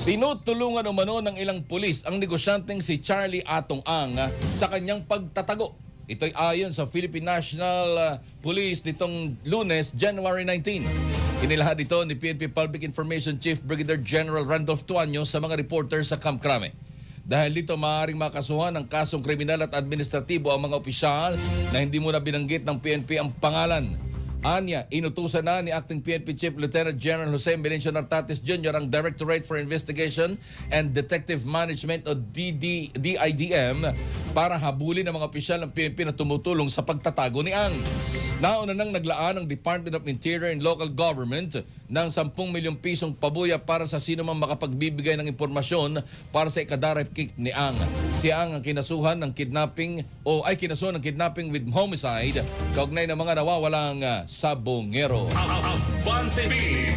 Tinutulungan umano ng ilang pulis ang negosyanteng si Charlie Atong Ang sa kanyang pagtatago. Ito'y ayon sa Philippine National Police nitong Lunes, January 19. Inilahad ito ni PNP Public Information Chief Brigadier General Randolph Tuanyo sa mga reporter sa Camp Crame. Dahil dito maaaring makasuhan ng kasong kriminal at administratibo ang mga opisyal na hindi muna binanggit ng PNP ang pangalan. Anya, inutusan na ni Acting PNP Chief Lieutenant General Jose Melencio Nartates Jr. ang Directorate for Investigation and Detective Management o DIDM para habulin ang mga opisyal ng PNP na tumutulong sa pagtatago ni Ang. Nauna nang naglaan ang Department of Interior and Local Government ng 10 milyong pisong pabuya para sa sino mang makapagbibigay ng impormasyon para sa ikadarep kick ni Ang. Si Ang kinasuhan ng kidnapping kinasuhan ng kidnapping with homicide kaugnay ng mga nawawalang sabongero. Abante TV.